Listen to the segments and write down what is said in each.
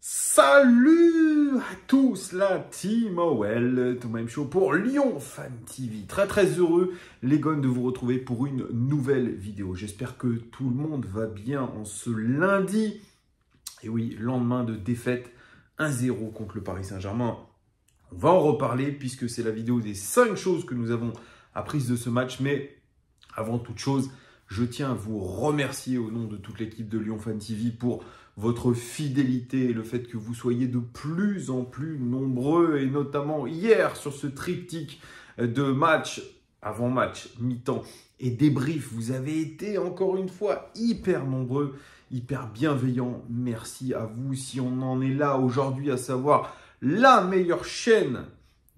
Salut à tous, la team OL, Thomas M Show pour Lyon Fan TV. Très heureux les gars de vous retrouver pour une nouvelle vidéo. J'espère que tout le monde va bien en ce lundi. Et oui, lendemain de défaite 1-0 contre le Paris Saint-Germain. On va en reparler puisque c'est la vidéo des 5 choses que nous avons apprises de ce match. Mais avant toute chose, je tiens à vous remercier au nom de toute l'équipe de Lyon Fan TV pour votre fidélité et le fait que vous soyez de plus en plus nombreux, et notamment hier sur ce triptyque de match, avant-match, mi-temps et débrief. Vous avez été encore une fois hyper nombreux, hyper bienveillants. Merci à vous. Si on en est là aujourd'hui à savoir la meilleure chaîne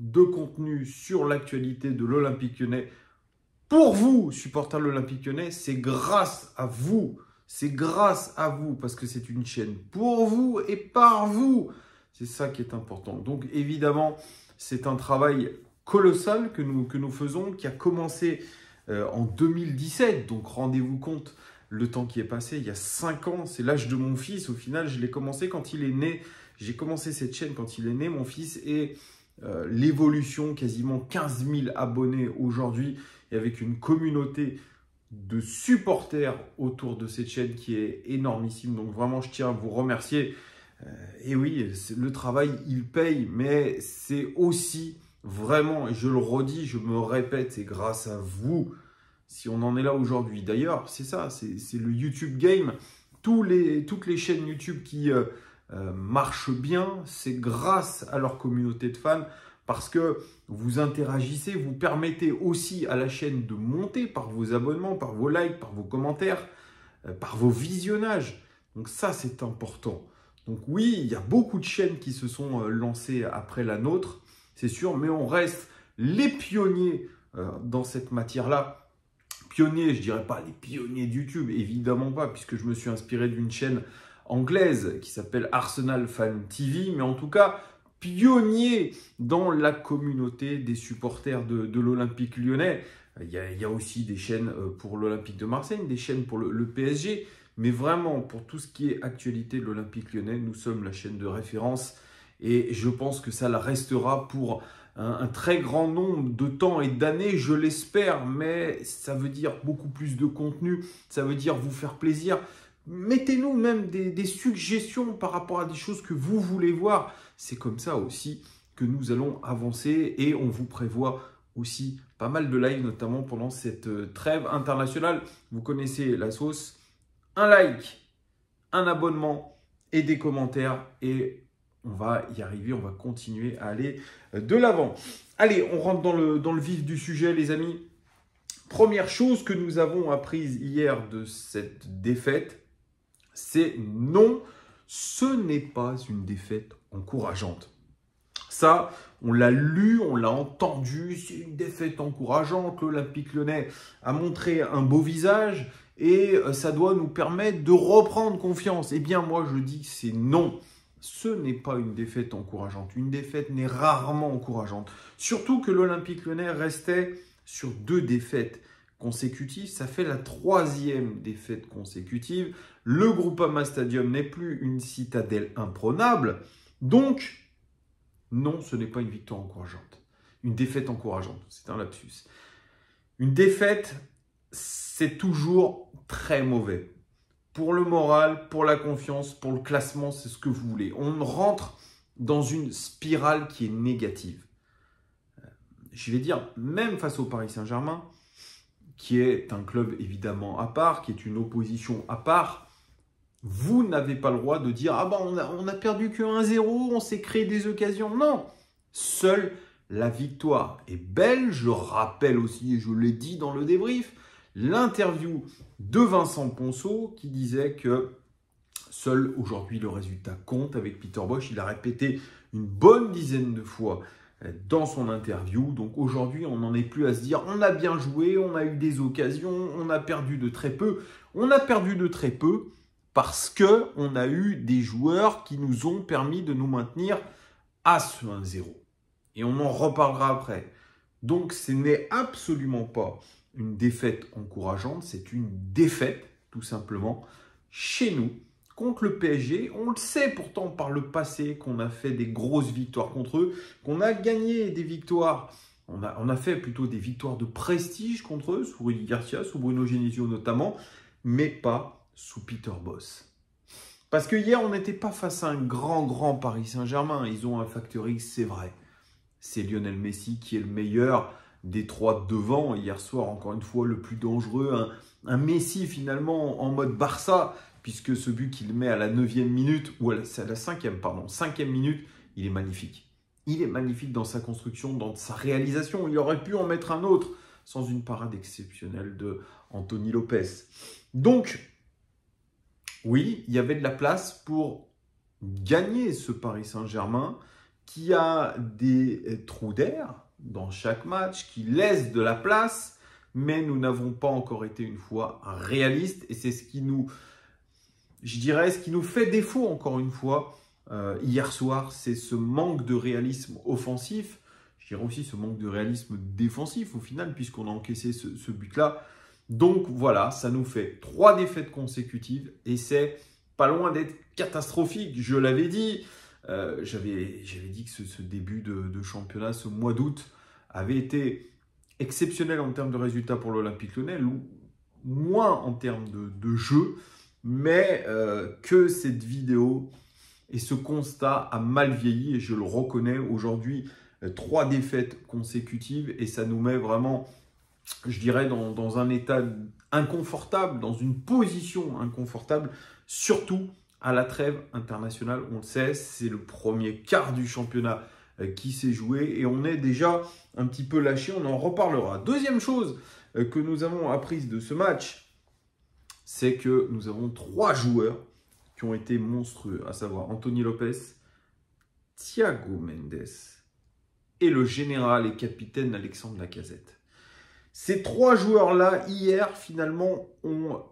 de contenu sur l'actualité de l'Olympique Lyonnais, pour vous, supporters de l'Olympique Lyonnais, c'est grâce à vous. C'est grâce à vous parce que c'est une chaîne pour vous et par vous. C'est ça qui est important. Donc évidemment, c'est un travail colossal que nous faisons, qui a commencé en 2017. Donc rendez-vous compte le temps qui est passé. Il y a 5 ans, c'est l'âge de mon fils. Au final, je l'ai commencé quand il est né. J'ai commencé cette chaîne quand il est né, mon fils. Et l'évolution, quasiment 15 000 abonnés aujourd'hui. Et avec une communauté de supporters autour de cette chaîne qui est énormissime. Donc vraiment, je tiens à vous remercier. Et oui, le travail, il paye, mais c'est aussi vraiment, et je le redis, je me répète, c'est grâce à vous si on en est là aujourd'hui. D'ailleurs, c'est ça, c'est le YouTube game. Toutes les chaînes YouTube qui marchent bien, c'est grâce à leur communauté de fans. Parce que vous interagissez, vous permettez aussi à la chaîne de monter par vos abonnements, par vos likes, par vos commentaires, par vos visionnages. Donc ça, c'est important. Donc oui, il y a beaucoup de chaînes qui se sont lancées après la nôtre, c'est sûr, mais on reste les pionniers dans cette matière-là. Pionniers, je dirais pas les pionniers de YouTube, évidemment pas, puisque je me suis inspiré d'une chaîne anglaise qui s'appelle Arsenal Fan TV, mais en tout cas, pionnier dans la communauté des supporters de l'Olympique Lyonnais. Il y a aussi des chaînes pour l'Olympique de Marseille, des chaînes pour le PSG, mais vraiment pour tout ce qui est actualité de l'Olympique Lyonnais, nous sommes la chaîne de référence et je pense que ça la restera pour un très grand nombre de temps et d'années, je l'espère, mais ça veut dire beaucoup plus de contenu, ça veut dire vous faire plaisir. Mettez-nous même des suggestions par rapport à des choses que vous voulez voir. C'est comme ça aussi que nous allons avancer et on vous prévoit aussi pas mal de lives, notamment pendant cette trêve internationale. Vous connaissez la sauce. Un like, un abonnement et des commentaires et on va y arriver, on va continuer à aller de l'avant. Allez, on rentre dans le vif du sujet, les amis. Première chose que nous avons apprise hier de cette défaite, c'est non, ce n'est pas une défaite encourageante. Ça, on l'a lu, on l'a entendu, c'est une défaite encourageante. L'Olympique Lyonnais a montré un beau visage et ça doit nous permettre de reprendre confiance. Eh bien, moi, je dis que c'est non. Ce n'est pas une défaite encourageante. Une défaite n'est rarement encourageante. Surtout que l'Olympique Lyonnais restait sur 2 défaites consécutives. Ça fait la 3e défaite consécutive. Le Groupama Stadium n'est plus une citadelle imprenable. Donc, non, ce n'est pas une victoire encourageante. Une défaite encourageante, c'est un lapsus. Une défaite, c'est toujours très mauvais. Pour le moral, pour la confiance, pour le classement, c'est ce que vous voulez. On rentre dans une spirale qui est négative. Je vais dire, même face au Paris Saint-Germain, qui est un club évidemment à part, qui est une opposition à part, vous n'avez pas le droit de dire « Ah ben on a perdu que 1-0, on s'est créé des occasions. » Non, seule la victoire est belle. Je rappelle aussi, et je l'ai dit dans le débrief, l'interview de Vincent Ponceau qui disait que seul aujourd'hui le résultat compte avec Peter Bosz. Il a répété une bonne dizaine de fois dans son interview. Donc aujourd'hui, on n'en est plus à se dire on a bien joué, on a eu des occasions, on a perdu de très peu. On a perdu de très peu parce qu'on a eu des joueurs qui nous ont permis de nous maintenir à ce 1-0. Et on en reparlera après. Donc ce n'est absolument pas une défaite encourageante, c'est une défaite tout simplement chez nous contre le PSG. On le sait pourtant par le passé qu'on a fait des grosses victoires contre eux, qu'on a gagné des victoires. On a fait plutôt des victoires de prestige contre eux, sous Rudy Garcia, sous Bruno Genesio notamment, mais pas sous Peter Bosz. Parce que hier, on n'était pas face à un grand Paris Saint-Germain. Ils ont un facteur X, c'est vrai. C'est Lionel Messi qui est le meilleur des trois devant. Hier soir, encore une fois, le plus dangereux. Un Messi finalement en mode Barça, puisque ce but qu'il met à la 9e minute, ou à la 5e minute, il est magnifique. Il est magnifique dans sa construction, dans sa réalisation. Il aurait pu en mettre un autre sans une parade exceptionnelle de Anthony Lopez. Donc, oui, il y avait de la place pour gagner ce Paris Saint-Germain qui a des trous d'air dans chaque match, qui laisse de la place, mais nous n'avons pas encore été une fois réalistes et c'est ce qui nous, je dirais, ce qui nous fait défaut encore une fois hier soir, c'est ce manque de réalisme offensif, je dirais aussi ce manque de réalisme défensif au final puisqu'on a encaissé ce but-là. Donc voilà, ça nous fait 3 défaites consécutives et c'est pas loin d'être catastrophique. Je l'avais dit, j'avais dit que ce début de championnat, ce mois d'août, avait été exceptionnel en termes de résultats pour l'Olympique Lyonnais, moins en termes de jeu, mais que cette vidéo et ce constat a mal vieilli et je le reconnais aujourd'hui, 3 défaites consécutives et ça nous met vraiment, je dirais, dans un état inconfortable, dans une position inconfortable, surtout à la trêve internationale. On le sait, c'est le premier quart du championnat qui s'est joué et on est déjà un petit peu lâché, on en reparlera. Deuxième chose que nous avons apprise de ce match, c'est que nous avons 3 joueurs qui ont été monstrueux, à savoir Anthony Lopez, Thiago Mendes et le général et capitaine Alexandre Lacazette. Ces 3 joueurs-là, hier, finalement, ont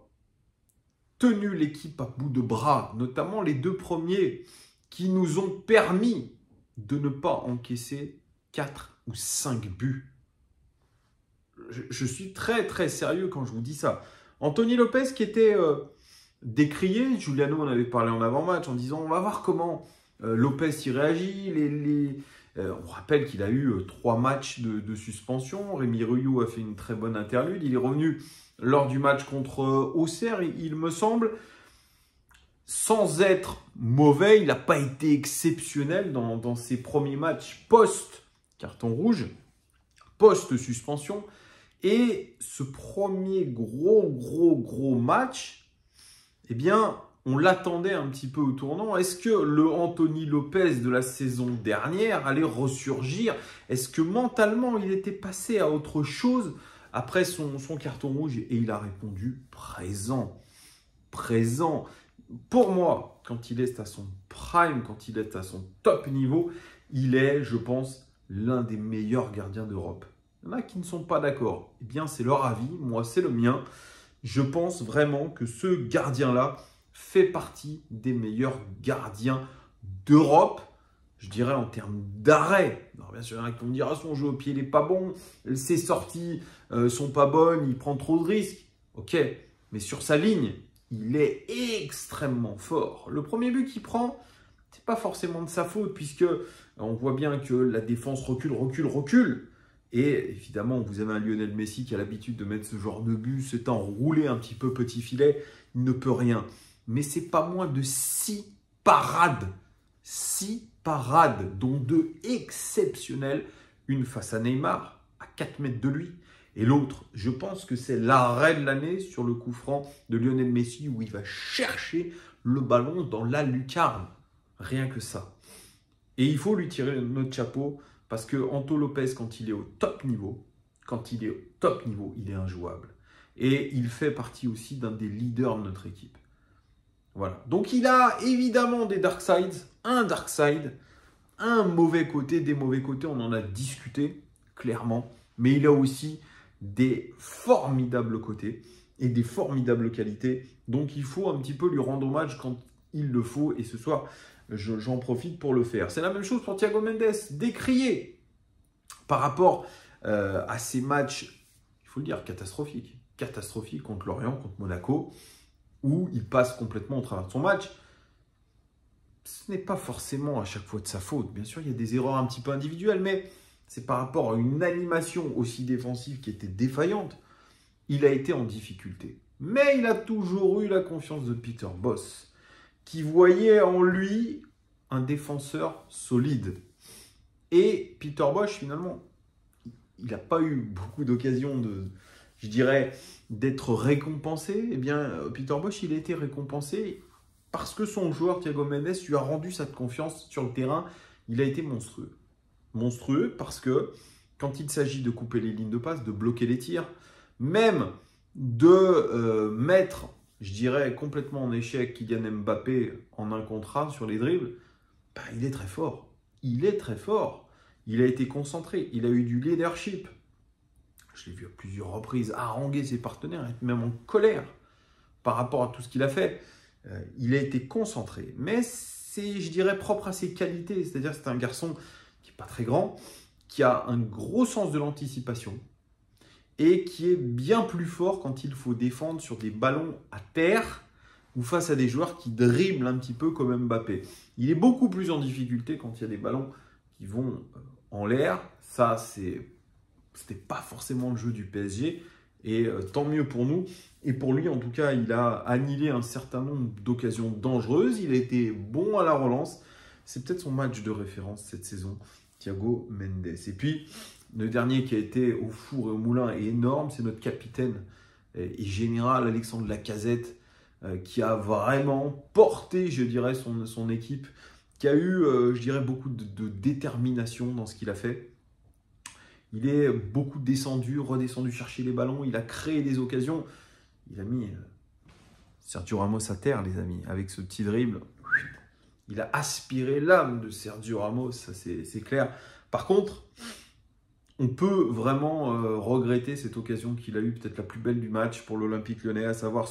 tenu l'équipe à bout de bras, notamment les 2 premiers qui nous ont permis de ne pas encaisser 4 ou 5 buts. Je suis très sérieux quand je vous dis ça. Anthony Lopez qui était décrié, Giuliano en avait parlé en avant-match en disant on va voir comment Lopez y réagit. On rappelle qu'il a eu 3 matchs de suspension. Rémi Rioux a fait une très bonne interlude. Il est revenu lors du match contre Auxerre, il me semble. Sans être mauvais, il n'a pas été exceptionnel dans ses premiers matchs post-carton rouge, post-suspension. Et ce premier gros match, eh bien, on l'attendait un petit peu au tournant. Est-ce que le Anthony Lopez de la saison dernière allait ressurgir? Est-ce que mentalement, il était passé à autre chose après son carton rouge? Et il a répondu présent. Présent. Pour moi, quand il est à son prime, quand il est à son top niveau, il est, je pense, l'un des meilleurs gardiens d'Europe. Il y en a qui ne sont pas d'accord. Eh bien, c'est leur avis. Moi, c'est le mien. Je pense vraiment que ce gardien-là fait partie des meilleurs gardiens d'Europe. Je dirais en termes d'arrêt. Alors bien sûr, il y en a qui vont me dire ah, son jeu au pied n'est pas bon, ses sorties sont pas bonnes, il prend trop de risques. Ok, mais sur sa ligne, il est extrêmement fort. Le premier but qu'il prend, c'est pas forcément de sa faute, puisque on voit bien que la défense recule. Et évidemment, vous avez un Lionel Messi qui a l'habitude de mettre ce genre de but, c'est enroulé un petit peu petit filet, il ne peut rien. Mais c'est pas moins de 6 parades. 6 parades, dont 2 exceptionnelles. Une face à Neymar, à 4 mètres de lui. Et l'autre, je pense que c'est l'arrêt de l'année sur le coup franc de Lionel Messi où il va chercher le ballon dans la lucarne. Rien que ça. Et il faut lui tirer notre chapeau parce que Anto Lopez, quand il est au top niveau, il est injouable. Et il fait partie aussi d'un des leaders de notre équipe. Voilà. Donc il a évidemment des dark sides, un mauvais côté, des mauvais côtés, on en a discuté clairement, mais il a aussi des formidables côtés et des formidables qualités. Donc il faut un petit peu lui rendre hommage quand il le faut et ce soir, j'en profite pour le faire. C'est la même chose pour Thiago Mendes, décrié par rapport à ces matchs, il faut le dire, catastrophiques contre Lorient, contre Monaco. où il passe complètement au travers de son match. Ce n'est pas forcément à chaque fois de sa faute. Bien sûr, il y a des erreurs un petit peu individuelles, mais c'est par rapport à une animation aussi défensive qui était défaillante. Il a été en difficulté. Mais il a toujours eu la confiance de Peter Bosz, qui voyait en lui un défenseur solide. Et Peter Bosz, finalement, il n'a pas eu beaucoup d'occasions je dirais, d'être récompensé. Eh bien, Peter Bosz, il a été récompensé parce que son joueur, Thiago Mendes, lui a rendu cette confiance sur le terrain. Il a été monstrueux. Monstrueux parce que quand il s'agit de couper les lignes de passe, de bloquer les tirs, même de mettre, je dirais, complètement en échec Kylian Mbappé en un contre un sur les dribbles, bah, il est très fort. Il est très fort. Il a été concentré. Il a eu du leadership. Je l'ai vu à plusieurs reprises haranguer ses partenaires, être même en colère par rapport à tout ce qu'il a fait. Il a été concentré. Mais c'est, je dirais, propre à ses qualités. C'est-à-dire c'est un garçon qui n'est pas très grand, qui a un gros sens de l'anticipation et qui est bien plus fort quand il faut défendre sur des ballons à terre ou face à des joueurs qui dribblent un petit peu comme Mbappé. Il est beaucoup plus en difficulté quand il y a des ballons qui vont en l'air. Ça, c'était pas forcément le jeu du PSG. Et tant mieux pour nous. Et pour lui, en tout cas, il a annihilé un certain nombre d'occasions dangereuses. Il a été bon à la relance. C'est peut-être son match de référence cette saison, Thiago Mendes. Et puis, le dernier qui a été au four et au moulin est énorme, c'est notre capitaine et général Alexandre Lacazette, qui a vraiment porté, je dirais, son équipe, qui a eu, je dirais, beaucoup de détermination dans ce qu'il a fait. Il est beaucoup descendu, redescendu chercher les ballons, il a créé des occasions. Il a mis Sergio Ramos à terre, les amis, avec ce petit dribble. Il a aspiré l'âme de Sergio Ramos, ça c'est clair. Par contre, on peut vraiment regretter cette occasion qu'il a eue, peut-être la plus belle du match pour l'Olympique Lyonnais, à savoir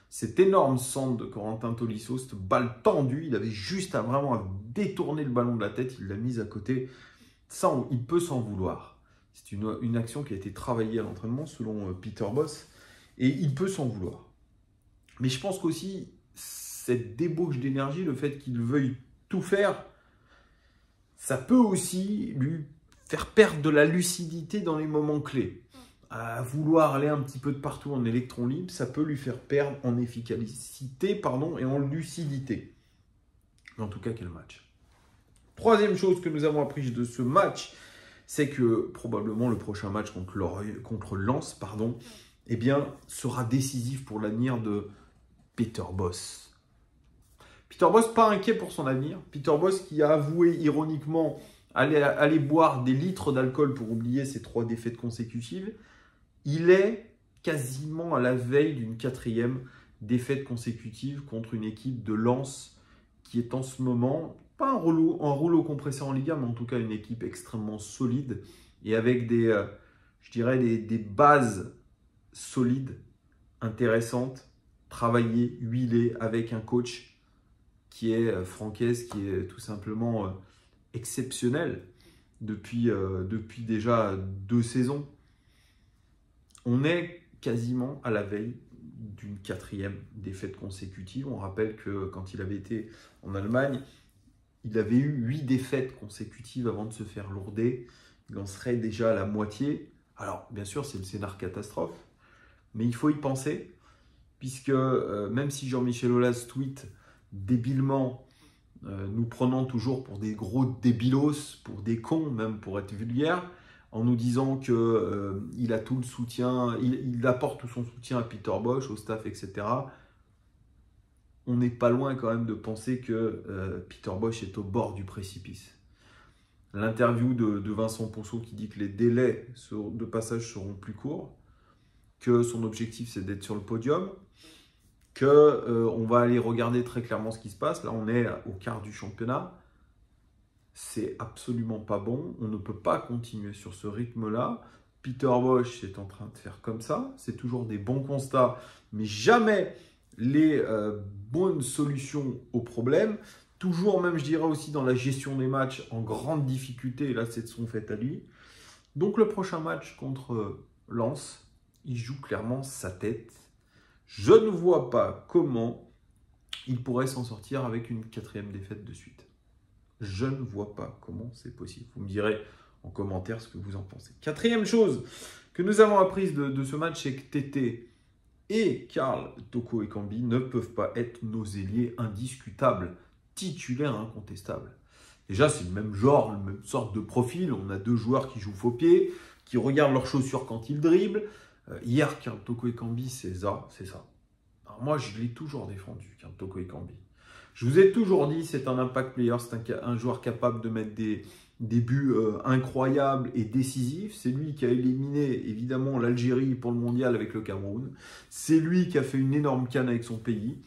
cet énorme centre de Corentin Tolisso, cette balle tendue. Il avait juste à détourner le ballon de la tête, il l'a mise à côté. Ça, il peut s'en vouloir. C'est une action qui a été travaillée à l'entraînement selon Peter Bosz et il peut s'en vouloir. Mais je pense qu'aussi, cette débauche d'énergie, le fait qu'il veuille tout faire, ça peut aussi lui faire perdre de la lucidité dans les moments clés. À vouloir aller un petit peu de partout en électron libre, ça peut lui faire perdre en efficacité et en lucidité. Mais en tout cas, quel match. Troisième chose que nous avons appris de ce match, c'est que probablement le prochain match contre Lens, eh bien, sera décisif pour l'avenir de Peter Bosz. Peter Bosz, pas inquiet pour son avenir. Peter Bosz qui a avoué ironiquement aller boire des litres d'alcool pour oublier ses 3 défaites consécutives. Il est quasiment à la veille d'une 4e défaite consécutive contre une équipe de Lens qui est en ce moment, pas un rouleau compresseur en Liga, mais en tout cas une équipe extrêmement solide et avec des bases solides, intéressantes, travaillées, huilées, avec un coach qui est Franquès, qui est tout simplement exceptionnel depuis déjà 2 saisons. On est quasiment à la veille d'une 4e défaite consécutive. On rappelle que quand il avait été en Allemagne, il avait eu 8 défaites consécutives avant de se faire lourder. Il en serait déjà à la moitié. Alors, bien sûr, c'est le scénario catastrophe, mais il faut y penser, puisque même si Jean-Michel Aulas tweet débilement, nous prenant toujours pour des gros débilos, pour des cons, même pour être vulgaire, en nous disant qu'il a tout le soutien, il apporte tout son soutien à Peter Bosz, au staff, etc. On n'est pas loin quand même de penser que Peter Bosz est au bord du précipice. L'interview de Vincent Ponceau qui dit que les délais de passage seront plus courts, que son objectif c'est d'être sur le podium, qu'on va aller regarder très clairement ce qui se passe. Là, on est au quart du championnat. C'est absolument pas bon. On ne peut pas continuer sur ce rythme-là. Peter Bosz est en train de faire comme ça. C'est toujours des bons constats, mais jamais les bonnes solutions aux problèmes. Toujours, même je dirais aussi dans la gestion des matchs, en grande difficulté. Et là, c'est de son fait à lui. Donc le prochain match contre Lens, il joue clairement sa tête. Je ne vois pas comment il pourrait s'en sortir avec une 4e défaite de suite. Je ne vois pas comment c'est possible. Vous me direz en commentaire ce que vous en pensez. 4e chose que nous avons apprise de ce match, c'est que Tété et Karl Toko Ekambi ne peuvent pas être nos ailiers indiscutables, titulaires incontestables. Déjà, c'est le même genre, la même sorte de profil. On a 2 joueurs qui jouent faux pied, qui regardent leurs chaussures quand ils dribblent. Hier, Karl Toko Ekambi, c'est ça. Alors moi, je l'ai toujours défendu, Karl Toko Ekambi. Je vous ai toujours dit, c'est un impact player, c'est un joueur capable de mettre des buts incroyables et décisifs. C'est lui qui a éliminé, évidemment, l'Algérie pour le mondial avec le Cameroun. C'est lui qui a fait une énorme canne avec son pays.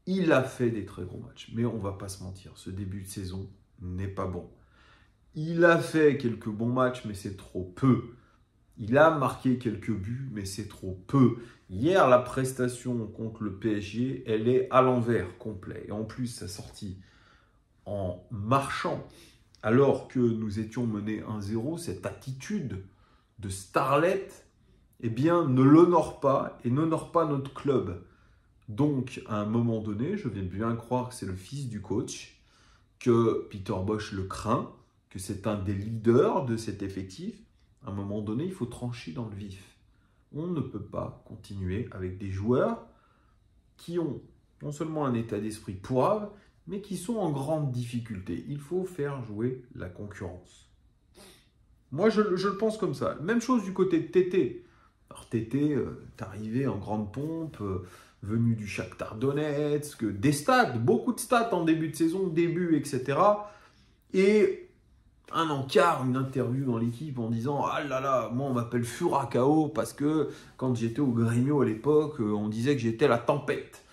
Il a fait des très gros matchs. Mais on ne va pas se mentir, ce début de saison n'est pas bon. Il a fait quelques bons matchs, mais c'est trop peu. Il a marqué quelques buts, mais c'est trop peu. Hier, la prestation contre le PSG, elle est à l'envers, complet. Et en plus, sa sortie en marchant, alors que nous étions menés 1-0, cette attitude de starlet, eh bien, ne l'honore pas et n'honore pas notre club. Donc, à un moment donné, je viens bien croire que c'est le fils du coach, que Peter Bosz le craint, que c'est un des leaders de cet effectif. À un moment donné, il faut trancher dans le vif. On ne peut pas continuer avec des joueurs qui ont non seulement un état d'esprit pourrave, mais qui sont en grande difficulté. Il faut faire jouer la concurrence. Moi, je le pense comme ça. Même chose du côté de Tété. Alors Tété est arrivé en grande pompe, venu du Shakhtar Donetsk, des stats, beaucoup de stats en début de saison, début, etc. Et un encart, une interview dans l'équipe en disant « Ah là là, moi on m'appelle Furacao parce que quand j'étais au Grêmio à l'époque, on disait que j'étais la tempête,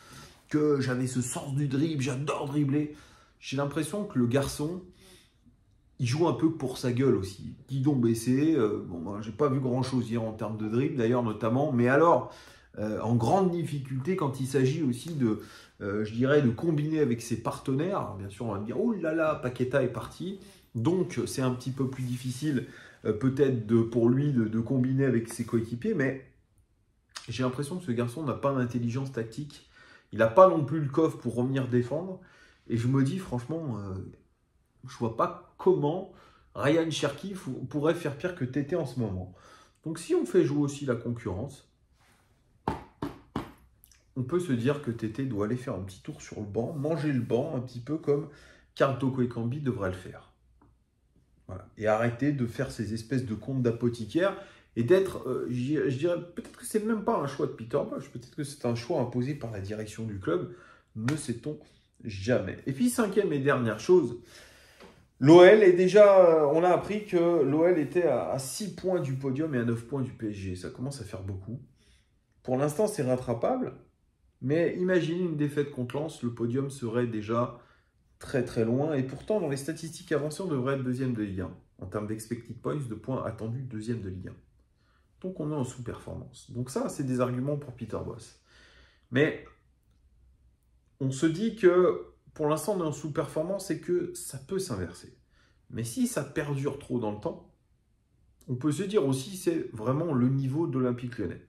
que j'avais ce sens du dribble, j'adore dribbler. » J'ai l'impression que le garçon, il joue un peu pour sa gueule aussi. Guidon baissé, j'ai pas vu grand-chose hier en termes de dribble d'ailleurs notamment, mais alors, en grande difficulté quand il s'agit aussi de, je dirais, de combiner avec ses partenaires. Alors, bien sûr, on va me dire « Oh là là, Paqueta est parti ». Donc, c'est un petit peu plus difficile peut-être pour lui de combiner avec ses coéquipiers, mais j'ai l'impression que ce garçon n'a pas d'intelligence tactique. Il n'a pas non plus le coffre pour revenir défendre. Et je me dis, franchement, je ne vois pas comment Ryan Cherki pourrait faire pire que Tété en ce moment. Donc, si on fait jouer aussi la concurrence, on peut se dire que Tété doit aller faire un petit tour sur le banc, manger le banc, un petit peu comme Karl Toko Ekambi devrait le faire. Voilà. Et arrêter de faire ces espèces de comptes d'apothicaire et d'être, je dirais, peut-être que c'est même pas un choix de Peter Bosz, peut-être que c'est un choix imposé par la direction du club, ne sait-on jamais. Et puis, 5e et dernière chose, l'OL est déjà, on a appris que l'OL était à 6 points du podium et à 9 points du PSG. Ça commence à faire beaucoup. Pour l'instant, c'est rattrapable, mais imaginez une défaite contre Lens, le podium serait déjà très très loin, et pourtant dans les statistiques avancées on devrait être 2e de Ligue 1 en termes d'expected points, de points attendus, 2e de Ligue 1. Donc on est en sous-performance. Donc ça, c'est des arguments pour Peter Bosz. Mais on se dit que pour l'instant on est en sous-performance et que ça peut s'inverser. Mais si ça perdure trop dans le temps, on peut se dire aussi c'est vraiment le niveau de l'Olympique Lyonnais.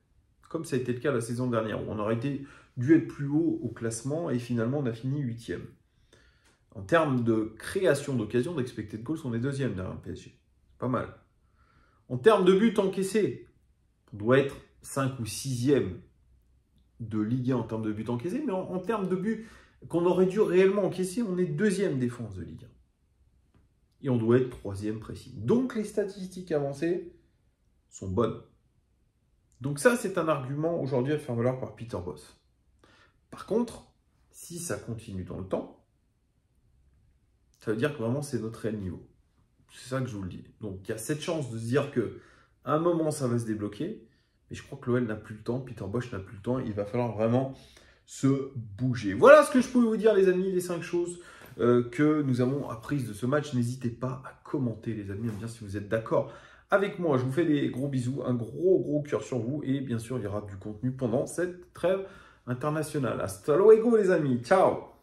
Comme ça a été le cas la saison dernière, où on aurait dû être plus haut au classement et finalement on a fini 8e. En termes de création d'occasion, d'expected goals, on est 2e derrière le PSG. Pas mal. En termes de buts encaissés, on doit être 5 ou 6e de Ligue 1 en termes de buts encaissés, mais en termes de buts qu'on aurait dû réellement encaisser, on est 2e défense de Ligue 1. Et on doit être 3e précis. Donc les statistiques avancées sont bonnes. Donc ça, c'est un argument aujourd'hui à faire valoir par Peter Bosz. Par contre, si ça continue dans le temps, ça veut dire que vraiment c'est notre réel niveau. C'est ça que je vous le dis. Donc il y a cette chance de se dire qu'à un moment ça va se débloquer. Mais je crois que l'OL n'a plus le temps, Peter Bosz n'a plus le temps. Il va falloir vraiment se bouger. Voilà ce que je pouvais vous dire les amis, les 5 choses que nous avons apprises de ce match. N'hésitez pas à commenter les amis, à me dire si vous êtes d'accord avec moi. Je vous fais des gros bisous, un gros cœur sur vous. Et bien sûr il y aura du contenu pendant cette trêve internationale. Hasta luego les amis, ciao.